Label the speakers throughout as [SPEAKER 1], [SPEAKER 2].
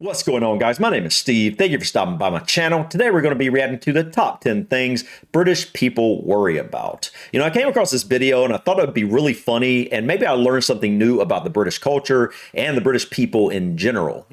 [SPEAKER 1] What's going on, guys? My name is Steve. Thank you for stopping by my channel. Today, we're going to be reacting to the top 10 things British people worry about. I came across this video and I thought it would be really funny and maybe I'll learn something new about the British culture and the British people in general.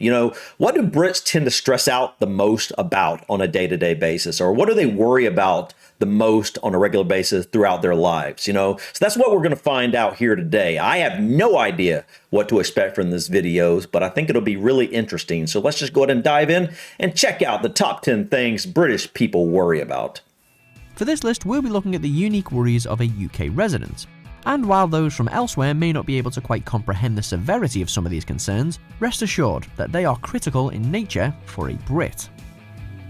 [SPEAKER 1] What do Brits tend to stress out the most about on a day-to-day basis? Or what do they worry about the most on a regular basis throughout their lives? So that's what we're going to find out here today. I have no idea what to expect from this videos, but I think it'll be really interesting. So let's just go ahead and dive in and check out the top 10 things British people worry about.
[SPEAKER 2] For this list, we'll be looking at the unique worries of a UK resident. And while those from elsewhere may not be able to quite comprehend the severity of some of these concerns, rest assured that they are critical in nature for a Brit.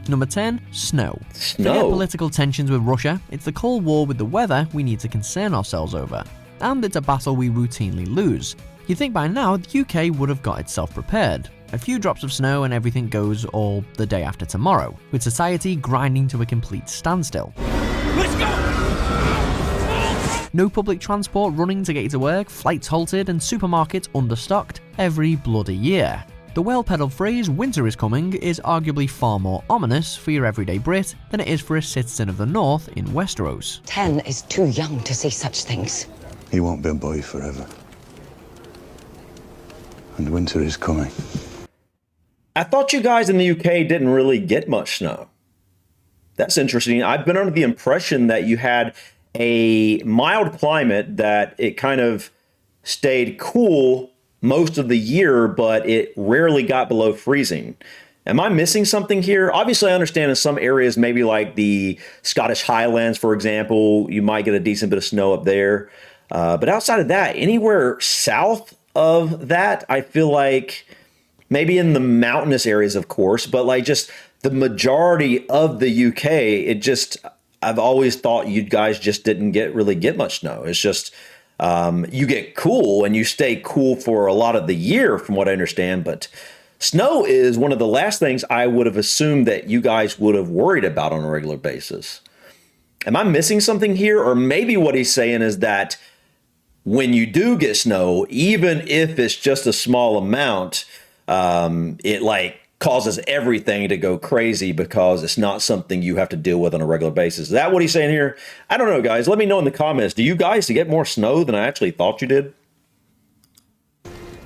[SPEAKER 2] Number 10, snow. Forget political tensions with Russia, it's the Cold War with the weather we need to concern ourselves over. And it's a battle we routinely lose. You'd think by now the UK would have got itself prepared. A few drops of snow and everything goes all the day after tomorrow, with society grinding to a complete standstill. Let's go! No public transport running to get to work, flights halted and supermarkets understocked every bloody year. The well-peddled phrase "winter is coming" is arguably far more ominous for your everyday Brit than it is for a citizen of the North in Westeros.
[SPEAKER 3] 10 is too young to say such things.
[SPEAKER 4] He won't be a boy forever. And winter is coming.
[SPEAKER 1] I thought you guys in the UK didn't really get much snow. That's interesting. I've been under the impression that you had a mild climate, that it kind of stayed cool most of the year, but it rarely got below freezing. Am I missing something here? Obviously, I understand in some areas, maybe like the Scottish Highlands, for example, you might get a decent bit of snow up there. But outside of that, anywhere south of that, I feel like maybe in the mountainous areas, of course, but like just the majority of the UK, I've always thought you guys just didn't really get much snow. It's just, you get cool and you stay cool for a lot of the year from what I understand, but snow is one of the last things I would have assumed that you guys would have worried about on a regular basis. Am I missing something here? Or maybe what he's saying is that when you do get snow, even if it's just a small amount, it like causes everything to go crazy because it's not something you have to deal with on a regular basis. Is that what he's saying here? I don't know, guys. Let me know in the comments. Do you guys get more snow than I actually thought you did?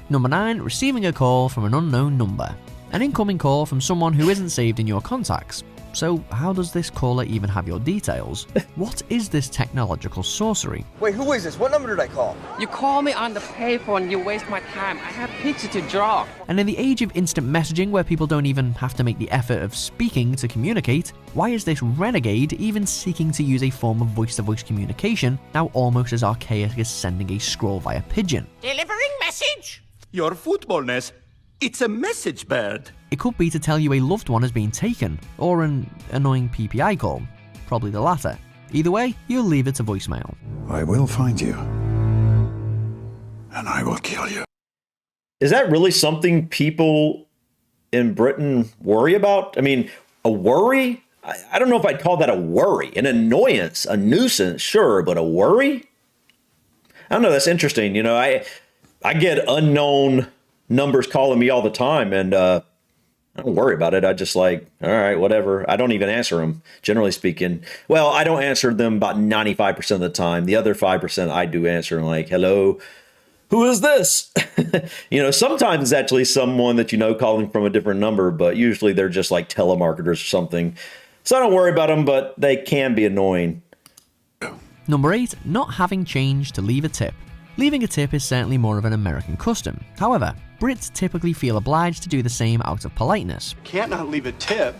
[SPEAKER 2] Number 9, receiving a call from an unknown number. An incoming call from someone who isn't saved in your contacts. So how does this caller even have your details? What is this technological sorcery?
[SPEAKER 5] Wait, who is this? What number did I call?
[SPEAKER 6] You call me on the payphone, you waste my time. I have pictures to draw.
[SPEAKER 2] And in the age of instant messaging where people don't even have to make the effort of speaking to communicate, why is this renegade even seeking to use a form of voice-to-voice communication now almost as archaic as sending a scroll via pigeon?
[SPEAKER 7] Delivering message? Your footballness. It's a message bird.
[SPEAKER 2] It could be to tell you a loved one has been taken, or an annoying PPI call. Probably the latter. Either way, you'll leave it to voicemail.
[SPEAKER 4] I will find you. And I will kill you.
[SPEAKER 1] Is that really something people in Britain worry about? I mean, a worry? I don't know if I'd call that a worry. An annoyance, a nuisance, sure, but a worry? I don't know, that's interesting. I get unknown numbers calling me all the time, and I don't worry about it. I just like, all right, whatever. I don't even answer them, generally speaking. Well, I don't answer them about 95% of the time. The other 5% I do answer, and like, hello, who is this? Sometimes it's actually someone that calling from a different number, but usually they're just like telemarketers or something. So I don't worry about them, but they can be annoying.
[SPEAKER 2] Number 8, not having change to leave a tip. Leaving a tip is certainly more of an American custom. However, Brits typically feel obliged to do the same out of politeness.
[SPEAKER 5] Can't not leave a tip.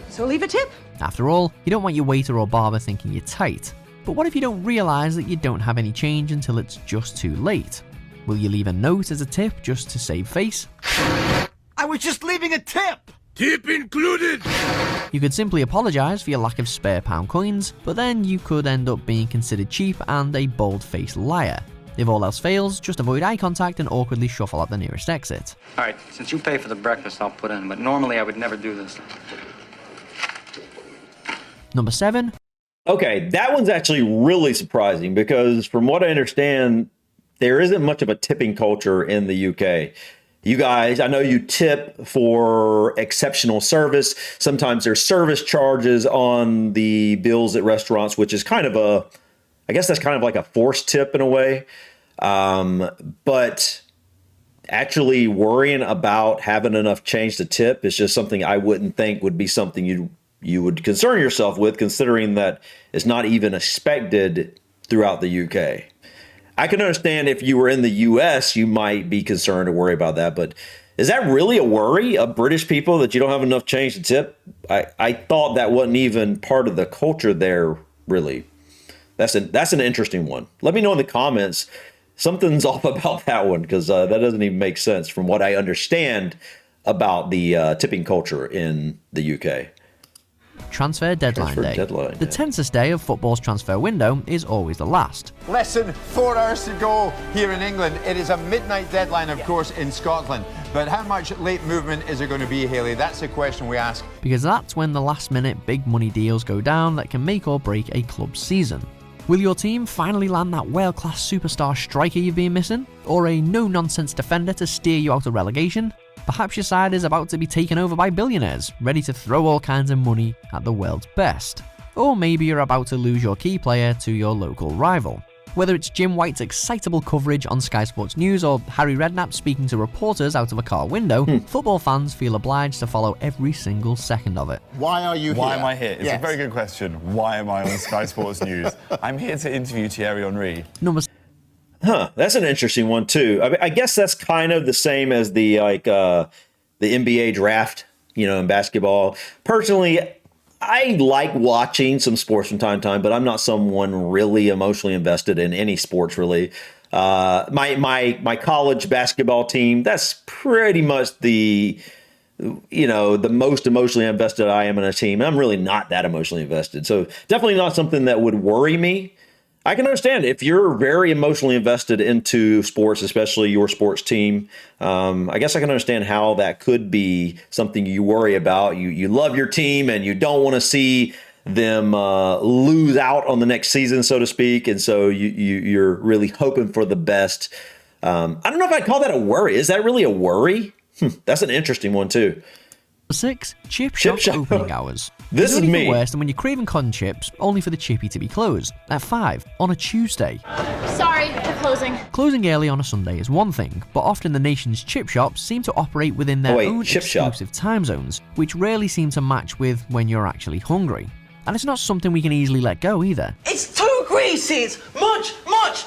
[SPEAKER 3] So leave a tip.
[SPEAKER 2] After all, you don't want your waiter or barber thinking you're tight. But what if you don't realize that you don't have any change until it's just too late? Will you leave a note as a tip just to save face?
[SPEAKER 7] I was just leaving a tip. Tip included.
[SPEAKER 2] You could simply apologize for your lack of spare pound coins, but then you could end up being considered cheap and a bald-faced liar. If all else fails, just avoid eye contact and awkwardly shuffle out the nearest exit.
[SPEAKER 8] All right, since you pay for the breakfast, I'll put in, but normally I would never do this.
[SPEAKER 2] Number 7.
[SPEAKER 1] Okay, that one's actually really surprising because from what I understand, there isn't much of a tipping culture in the UK. You guys, I know you tip for exceptional service. Sometimes there's service charges on the bills at restaurants, which is kind of I guess that's kind of like a forced tip in a way. But actually worrying about having enough change to tip is just something I wouldn't think would be something you would concern yourself with, considering that it's not even expected throughout the UK. I can understand if you were in the US, you might be concerned or worry about that. But is that really a worry of British people that you don't have enough change to tip? I thought that wasn't even part of the culture there, really. That's an interesting one. Let me know in the comments. Something's off about that one, because that doesn't even make sense from what I understand about the tipping culture in the UK.
[SPEAKER 2] Transfer deadline day. The tensest day of football's transfer window is always the last.
[SPEAKER 9] Less than 4 hours to go here in England. It is a midnight deadline, of course, in Scotland. But how much late movement is there going to be, Haley? That's the question we ask.
[SPEAKER 2] Because that's when the last minute big money deals go down that can make or break a club's season. Will your team finally land that world-class superstar striker you've been missing? Or a no-nonsense defender to steer you out of relegation? Perhaps your side is about to be taken over by billionaires, ready to throw all kinds of money at the world's best. Or maybe you're about to lose your key player to your local rival. Whether it's Jim White's excitable coverage on Sky Sports News or Harry Redknapp speaking to reporters out of a car window, football fans feel obliged to follow every single second of it.
[SPEAKER 9] Why are you here?
[SPEAKER 10] Why am I here? It's a very good question. Why am I on Sky Sports News? I'm here to interview Thierry Henry.
[SPEAKER 1] That's an interesting one too. I guess that's kind of the same as the NBA draft, in basketball. Personally, I like watching some sports from time to time, but I'm not someone really emotionally invested in any sports really. My college basketball team, that's pretty much the most emotionally invested I am in a team. I'm really not that emotionally invested. So definitely not something that would worry me. I can understand if you're very emotionally invested into sports, especially your sports team. I guess I can understand how that could be something you worry about. You love your team and you don't want to see them lose out on the next season, so to speak. And so you're really hoping for the best. I don't know if I'd call that a worry. Is that really a worry? That's an interesting one too.
[SPEAKER 2] 6. Chip shop opening hours.
[SPEAKER 1] This is me.
[SPEAKER 2] Worse than when you're craving cotton chips, only for the chippy to be closed at 5 on a Tuesday.
[SPEAKER 11] Sorry, we're closing.
[SPEAKER 2] Closing early on a Sunday is one thing, but often the nation's chip shops seem to operate within their own exclusive time zones, which rarely seem to match with when you're actually hungry. And it's not something we can easily let go either.
[SPEAKER 12] It's too greasy! It's much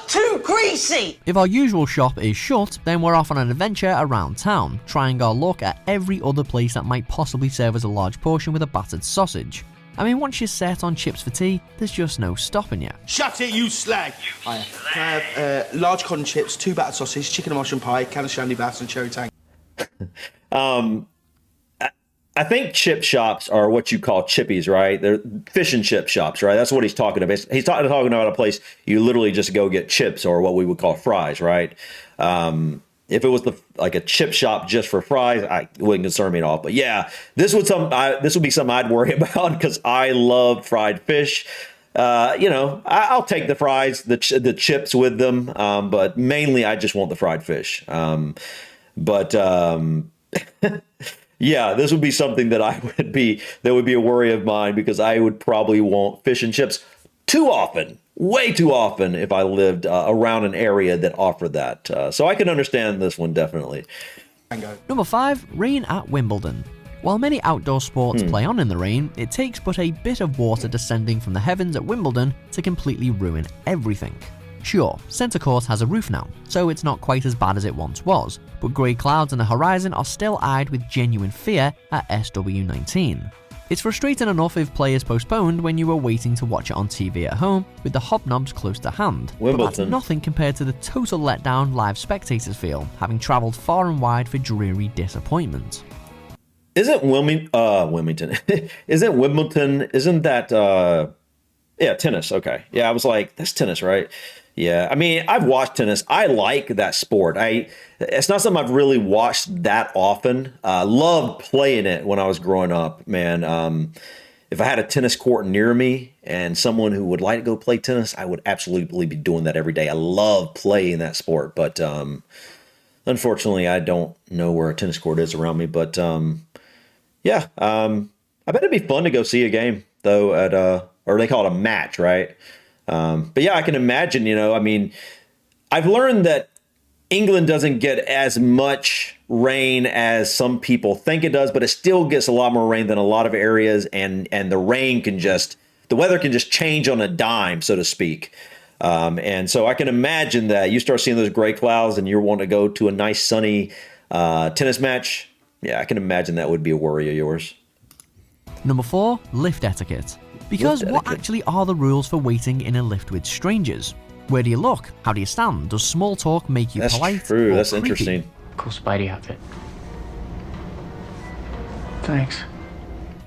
[SPEAKER 12] too greasy!
[SPEAKER 2] If our usual shop is shut, then we're off on an adventure around town, trying our luck at every other place that might possibly serve as a large portion with a battered sausage. I mean, once you're set on chips for tea, there's just no stopping you.
[SPEAKER 7] Shut it, you slag!
[SPEAKER 5] Can I have large cotton chips, 2 battered sausage, chicken and mushroom pie, can of shandy bass and cherry tang?
[SPEAKER 1] I think chip shops are what you call chippies, right? They're fish and chip shops, right? That's what he's talking about. He's talking about a place you literally just go get chips, or what we would call fries, right? If it was like a chip shop just for fries, it wouldn't concern me at all. But yeah, this would be something I'd worry about, because I love fried fish. I'll take the fries, the chips with them, but mainly I just want the fried fish. Yeah, this would be something that would be a worry of mine, because I would probably want fish and chips too often, way too often, if I lived around an area that offered that. So I can understand this one, definitely.
[SPEAKER 2] Number 5, rain at Wimbledon. While many outdoor sports play on in the rain, it takes but a bit of water descending from the heavens at Wimbledon to completely ruin everything. Sure, centre court has a roof now, so it's not quite as bad as it once was, but grey clouds on the horizon are still eyed with genuine fear at SW19. It's frustrating enough if play is postponed when you were waiting to watch it on TV at home with the hobnobs close to hand, but that's nothing compared to the total letdown live spectators feel, having travelled far and wide for dreary disappointment.
[SPEAKER 1] Isn't Wilmington? Isn't Wimbledon? Isn't that? Yeah, tennis. Okay. Yeah, I was like, that's tennis, right? Yeah. I mean, I've watched tennis. I like that sport. It's not something I've really watched that often. Loved playing it when I was growing up, man. If I had a tennis court near me and someone who would like to go play tennis, I would absolutely be doing that every day. I love playing that sport, but Unfortunately, I don't know where a tennis court is around me, but yeah, I bet it'd be fun to go see a game though at or they call it a match, right? But yeah, I can imagine. I mean, I've learned that England doesn't get as much rain as some people think it does, but it still gets a lot more rain than a lot of areas, and the weather can just change on a dime, so to speak. And so I can imagine that you start seeing those gray clouds and you're wanting to go to a nice sunny tennis match. Yeah, I can imagine that would be a worry of yours.
[SPEAKER 2] Number 4, lift etiquette. Because what actually are the rules for waiting in a lift with strangers? Where do you look? How do you stand? Does small talk make you polite?
[SPEAKER 1] That's true. That's
[SPEAKER 2] creepy?
[SPEAKER 1] interesting.
[SPEAKER 6] Cool Spidey outfit. Thanks.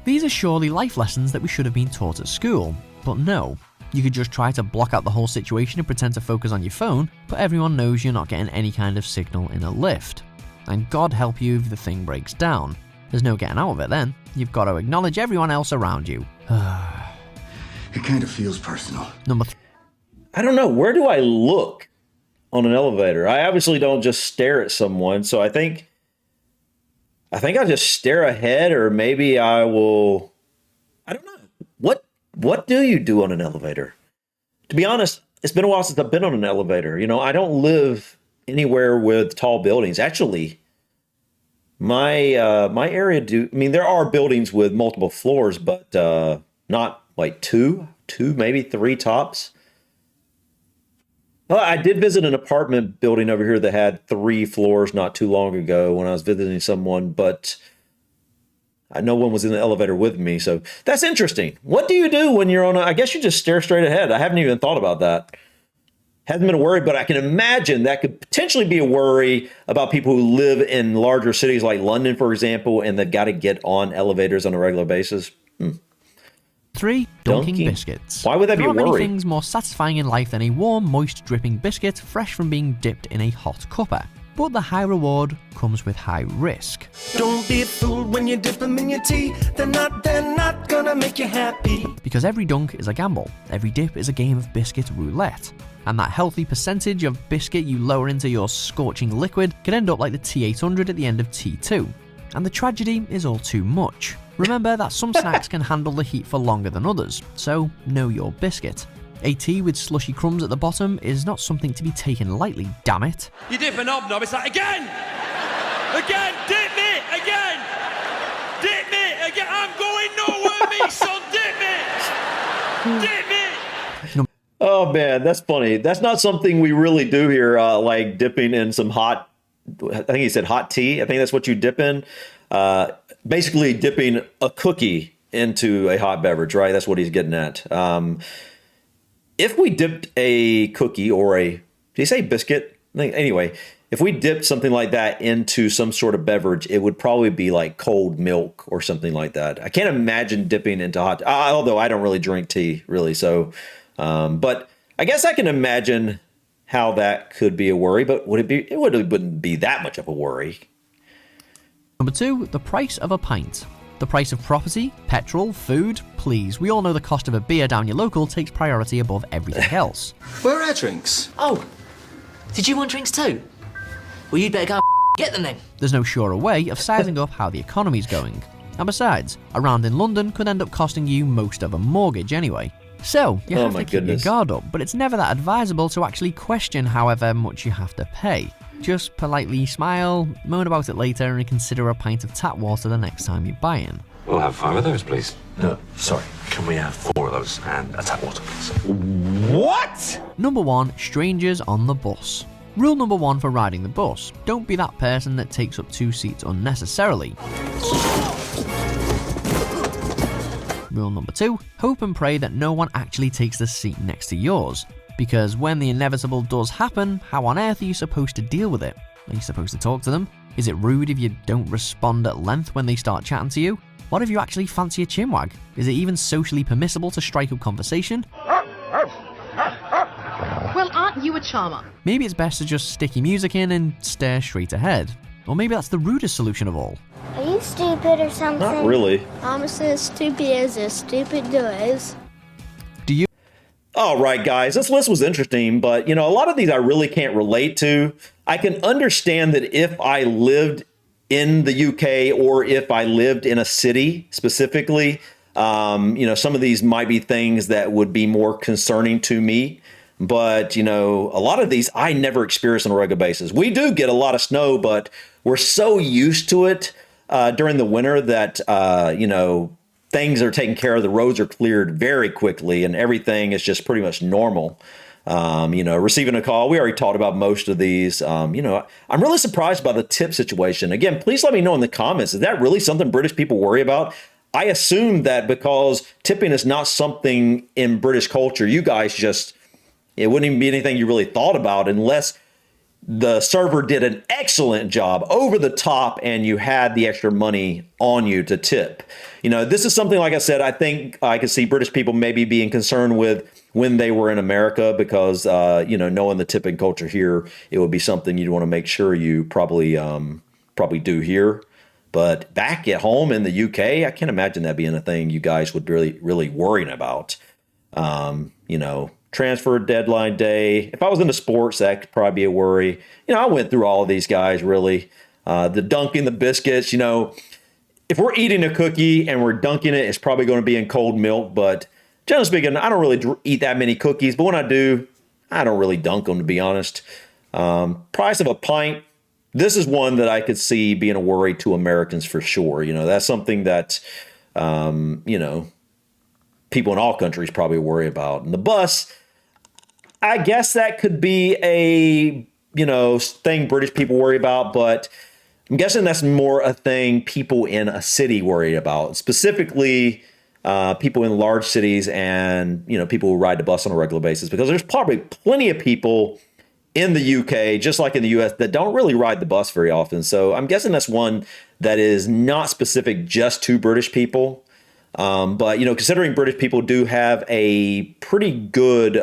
[SPEAKER 2] These are surely life lessons that we should have been taught at school, but no. You could just try to block out the whole situation and pretend to focus on your phone, but everyone knows you're not getting any kind of signal in a lift. And God help you if the thing breaks down. There's no getting out of it then. You've got to acknowledge everyone else around you.
[SPEAKER 4] It kind of feels personal.
[SPEAKER 2] Number 3.
[SPEAKER 1] I don't know. Where do I look on an elevator? I obviously don't just stare at someone, so I think I'll just stare ahead, or maybe I will. I don't know. What do you do on an elevator? To be honest, it's been a while since I've been on an elevator. I don't live anywhere with tall buildings. Actually, my area there are buildings with multiple floors, but not like two, maybe 3 tops. Well, I did visit an apartment building over here that had 3 floors not too long ago when I was visiting someone, but no one was in the elevator with me. So that's interesting. What do you do when you're I guess you just stare straight ahead. I haven't even thought about that. Hasn't been a worry, but I can imagine that could potentially be a worry about people who live in larger cities like London, for example, and they've got to get on elevators on a regular basis.
[SPEAKER 2] 3. Dunking biscuits.
[SPEAKER 1] Why would that be a worry?
[SPEAKER 2] There are many things more satisfying in life than a warm, moist, dripping biscuit fresh from being dipped in a hot cuppa. But the high reward comes with high risk.
[SPEAKER 12] Don't be fooled when you dip them in your tea. They're not gonna make you happy.
[SPEAKER 2] Because every dunk is a gamble. Every dip is a game of biscuit roulette. And that healthy percentage of biscuit you lower into your scorching liquid can end up like the T800 at the end of T2. And the tragedy is all too much. Remember that some snacks can handle the heat for longer than others, so know your biscuit. A tea with slushy crumbs at the bottom is not something to be taken lightly, damn it.
[SPEAKER 12] You dip a knob, it's like, again! Again! Dip me! Again! Dip me! Again! I'm going nowhere, me son! Dip me! Dip me!
[SPEAKER 1] Oh, man, that's funny. That's not something we really do here, like dipping in some hot, I think he said hot tea. I think that's what you dip in. Basically dipping a cookie into a hot beverage, right? That's what he's getting at. If we dipped a cookie or did he say biscuit? Anyway, if we dipped something like that into some sort of beverage, it would probably be like cold milk or something like that. I can't imagine dipping into hot, although I don't really drink tea really. So, but I guess I can imagine how that could be a worry, but it wouldn't be that much of a worry.
[SPEAKER 2] Number 2, the price of a pint. The price of property, petrol, food, please. We all know the cost of a beer down your local takes priority above everything else.
[SPEAKER 12] Where are our drinks?
[SPEAKER 3] Oh, did you want drinks too? Well, you'd better go get them then.
[SPEAKER 2] There's no surer way of sizing up how the economy's going. And besides, a round in London could end up costing you most of a mortgage anyway. So, you have to keep your guard up, but it's never that advisable to actually question however much you have to pay. Just politely smile, moan about it later, and consider a pint of tap water the next time you buy in.
[SPEAKER 13] We'll have 5 of those, please. No, sorry. Can we have 4 of those and a tap water, please?
[SPEAKER 9] What?
[SPEAKER 2] Number 1, strangers on the bus. Rule number 1 for riding the bus: don't be that person that takes up 2 seats unnecessarily. Rule number 2, hope and pray that no one actually takes the seat next to yours. Because when the inevitable does happen, how on earth are you supposed to deal with it? Are you supposed to talk to them? Is it rude if you don't respond at length when they start chatting to you? What if you actually fancy a chinwag? Is it even socially permissible to strike up conversation?
[SPEAKER 11] Well, aren't you a charmer?
[SPEAKER 2] Maybe it's best to just stick your music in and stare straight ahead. Or maybe that's the rudest solution of all.
[SPEAKER 14] Are you stupid or something?
[SPEAKER 1] Not really.
[SPEAKER 14] I'm as stupid as a stupid does.
[SPEAKER 2] Do you?
[SPEAKER 1] All right, guys, this list was interesting, but a lot of these I really can't relate to. I can understand that if I lived in the UK or if I lived in a city specifically, some of these might be things that would be more concerning to me. But, a lot of these I never experience on a regular basis. We do get a lot of snow, but we're so used to it during the winter that, things are taken care of. The roads are cleared very quickly and everything is just pretty much normal. Receiving a call, we already talked about most of these. I'm really surprised by the tip situation. Again, please let me know in the comments. Is that really something British people worry about? I assume that because tipping is not something in British culture, you guys it wouldn't even be anything you really thought about unless the server did an excellent job over the top and you had the extra money on you to tip. This is something, like I said, I think I could see British people maybe being concerned with when they were in America because, knowing the tipping culture here, it would be something you'd want to make sure you probably do here. But back at home in the UK, I can't imagine that being a thing you guys would really, really worrying about. Transfer deadline day. If I was into sports, that could probably be a worry. I went through all of these guys, really. The dunking, the biscuits, if we're eating a cookie and we're dunking it, it's probably going to be in cold milk. But generally speaking, I don't really eat that many cookies. But when I do, I don't really dunk them, to be honest. Price of a pint. This is one that I could see being a worry to Americans for sure. That's something that, people in all countries probably worry about. And the bus, I guess that could be a, thing British people worry about, but I'm guessing that's more a thing people in a city worry about, specifically people in large cities and, people who ride the bus on a regular basis, because there's probably plenty of people in the UK, just like in the US, that don't really ride the bus very often. So I'm guessing that's one that is not specific just to British people. But, considering British people do have a pretty good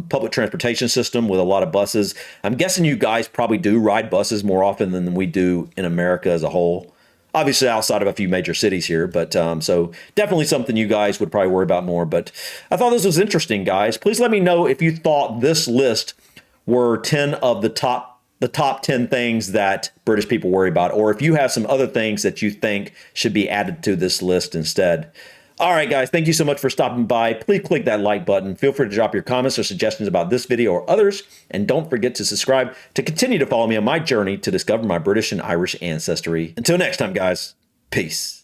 [SPEAKER 1] public transportation system with a lot of buses, I'm guessing you guys probably do ride buses more often than we do in America as a whole. Obviously, outside of a few major cities here. But so definitely something you guys would probably worry about more. But I thought this was interesting, guys. Please let me know if you thought this list were 10 of the top 10 things that British people worry about, or if you have some other things that you think should be added to this list instead. All right, guys, thank you so much for stopping by. Please click that like button. Feel free to drop your comments or suggestions about this video or others. And don't forget to subscribe to continue to follow me on my journey to discover my British and Irish ancestry. Until next time, guys, peace.